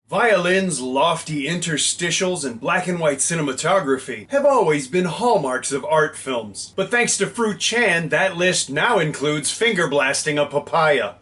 Violins, lofty interstitials, and black and white cinematography have always been hallmarks of art films. But thanks to Fruit Chan, that list now includes finger blasting a papaya.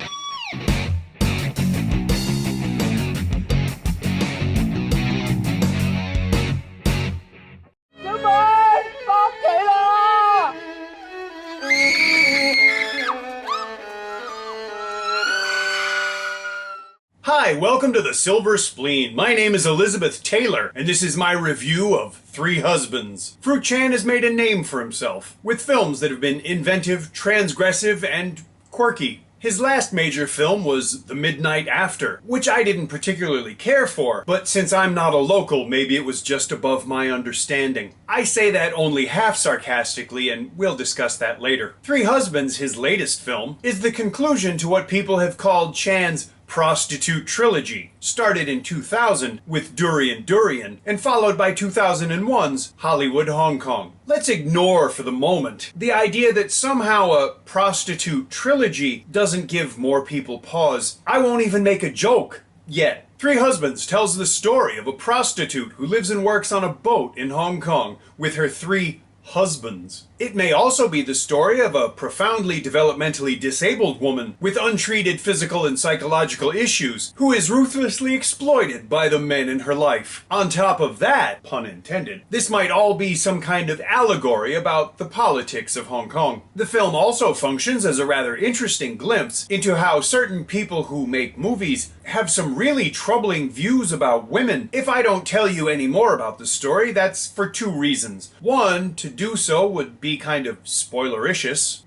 Hi, welcome to the Silver Spleen. My name is Elizabeth Taylor, and this is my review of Three Husbands. Fruit Chan has made a name for himself, with films that have been inventive, transgressive, and quirky. His last major film was The Midnight After, which I didn't particularly care for, but since I'm not a local, maybe it was just above my understanding. I say that only half sarcastically, and we'll discuss that later. Three Husbands, his latest film, is the conclusion to what people have called Chan's Prostitute Trilogy, started in 2000 with Durian Durian, and followed by 2001's Hollywood Hong Kong. Let's ignore for the moment the idea that somehow a prostitute trilogy doesn't give more people pause. I won't even make a joke yet. Three Husbands tells the story of a prostitute who lives and works on a boat in Hong Kong with her three husbands. It may also be the story of a profoundly developmentally disabled woman with untreated physical and psychological issues who is ruthlessly exploited by the men in her life. On top of that, pun intended, this might all be some kind of allegory about the politics of Hong Kong. The film also functions as a rather interesting glimpse into how certain people who make movies have some really troubling views about women. If I don't tell you any more about the story, that's for two reasons. One, to do so would be kind of spoilericious.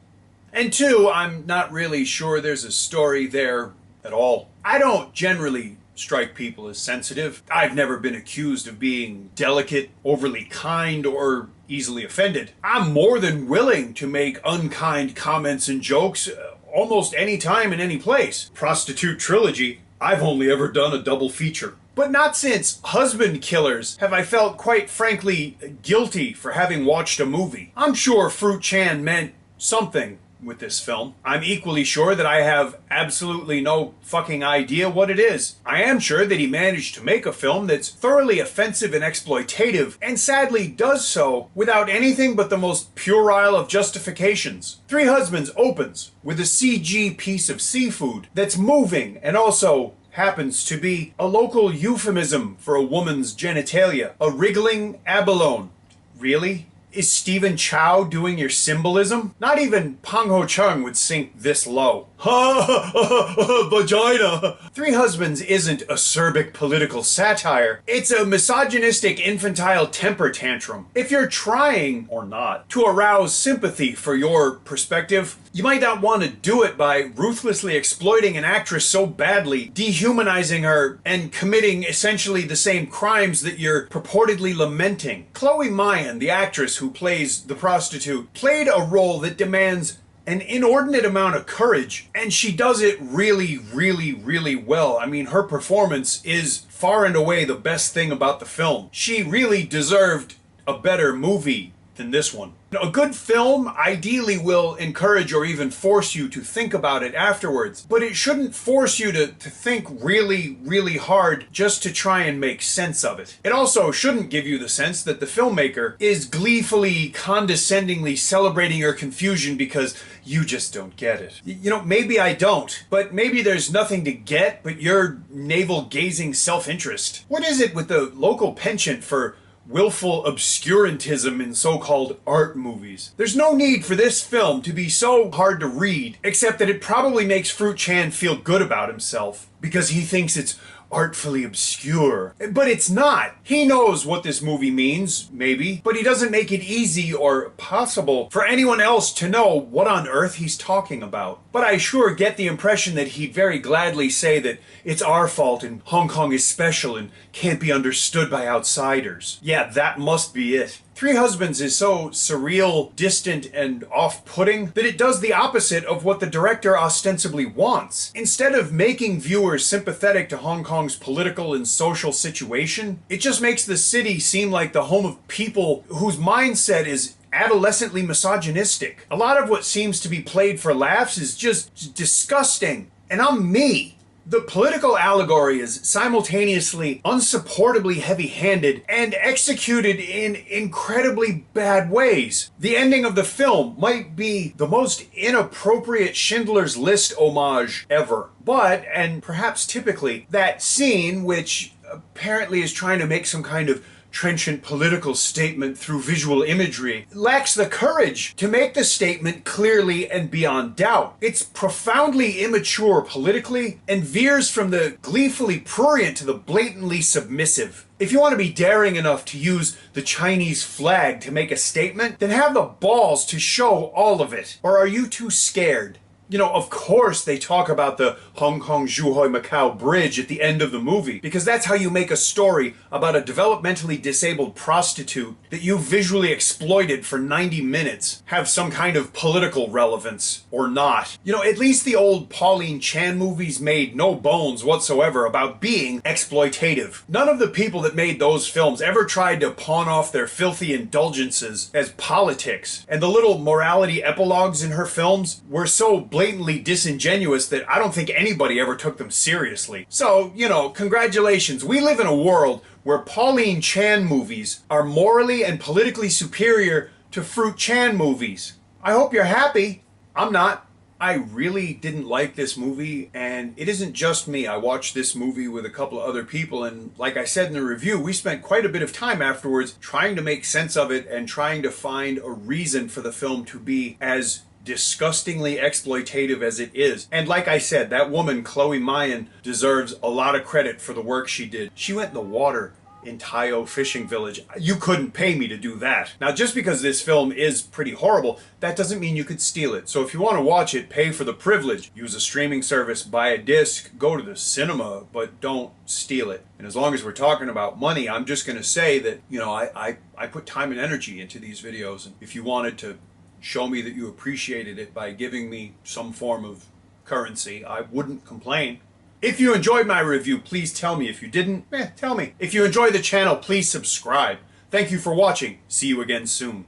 And two, I'm not really sure there's a story there at all. I don't generally strike people as sensitive. I've never been accused of being delicate, overly kind, or easily offended. I'm more than willing to make unkind comments and jokes almost any time in any place. Prostitute Trilogy, I've only ever done a double feature. But not since Husband Killers have I felt quite frankly guilty for having watched a movie. I'm sure Fruit Chan meant something with this film. I'm equally sure that I have absolutely no fucking idea what it is. I am sure that he managed to make a film that's thoroughly offensive and exploitative, and sadly does so without anything but the most puerile of justifications. Three Husbands opens with a CG piece of seafood that's moving and also happens to be a local euphemism for a woman's genitalia. A wriggling abalone. Really? Is Stephen Chow doing your symbolism? Not even Pang Ho Chung would sink this low. Ha! Vagina! Three Husbands isn't acerbic political satire. It's a misogynistic infantile temper tantrum. If you're trying, or not, to arouse sympathy for your perspective, you might not want to do it by ruthlessly exploiting an actress so badly, dehumanizing her, and committing essentially the same crimes that you're purportedly lamenting. Chloe Mayan, the actress who plays the prostitute, played a role that demands an inordinate amount of courage, and she does it really, really, really well. I mean, her performance is far and away the best thing about the film. She really deserved a better movie than this one. A good film ideally will encourage or even force you to think about it afterwards, but it shouldn't force you to think really, really hard just to try and make sense of it. It also shouldn't give you the sense that the filmmaker is gleefully, condescendingly celebrating your confusion because you just don't get it. You know, maybe I don't, but maybe there's nothing to get but your navel-gazing self-interest. What is it with the local penchant for willful obscurantism in so-called art movies? There's no need for this film to be so hard to read, except that it probably makes Fruit Chan feel good about himself because he thinks it's artfully obscure. But it's not. He knows what this movie means, maybe, but he doesn't make it easy or possible for anyone else to know what on earth he's talking about. But I sure get the impression that he'd very gladly say that it's our fault and Hong Kong is special and can't be understood by outsiders. Yeah, that must be it. Three Husbands is so surreal, distant, and off-putting that it does the opposite of what the director ostensibly wants. Instead of making viewers sympathetic to Hong Kong's political and social situation, it just makes the city seem like the home of people whose mindset is adolescently misogynistic. A lot of what seems to be played for laughs is just disgusting. And I'm me. The political allegory is simultaneously unsupportably heavy-handed and executed in incredibly bad ways. The ending of the film might be the most inappropriate Schindler's List homage ever. But, and perhaps typically, that scene, which apparently is trying to make some kind of trenchant political statement through visual imagery, lacks the courage to make the statement clearly and beyond doubt. It's profoundly immature politically and veers from the gleefully prurient to the blatantly submissive. If you want to be daring enough to use the Chinese flag to make a statement, then have the balls to show all of it. Or are you too scared? You know, of course they talk about the Hong Kong-Zhuhai-Macau Bridge at the end of the movie, because that's how you make a story about a developmentally disabled prostitute that you visually exploited for 90 minutes have some kind of political relevance, or not. You know, at least the old Pauline Chan movies made no bones whatsoever about being exploitative. None of the people that made those films ever tried to pawn off their filthy indulgences as politics, and the little morality epilogues in her films were so blatantly disingenuous that I don't think anybody ever took them seriously. So, you know, congratulations. We live in a world where Pauline Chan movies are morally and politically superior to Fruit Chan movies. I hope you're happy. I'm not. I really didn't like this movie, and it isn't just me. I watched this movie with a couple of other people, and like I said in the review, we spent quite a bit of time afterwards trying to make sense of it and trying to find a reason for the film to be as disgustingly exploitative as it is. And like I said, that woman, Chloe Mayan, deserves a lot of credit for the work she did. She went in the water in Tayo Fishing Village. You couldn't pay me to do that. Now, just because this film is pretty horrible, that doesn't mean you could steal it. So if you want to watch it, pay for the privilege. Use a streaming service, buy a disc, go to the cinema, but don't steal it. And as long as we're talking about money, I'm just going to say that, you know, I put time and energy into these videos. And if you wanted to show me that you appreciated it by giving me some form of currency, I wouldn't complain. If you enjoyed my review, please tell me. If you didn't, tell me. If you enjoy the channel, please subscribe. Thank you for watching. See you again soon.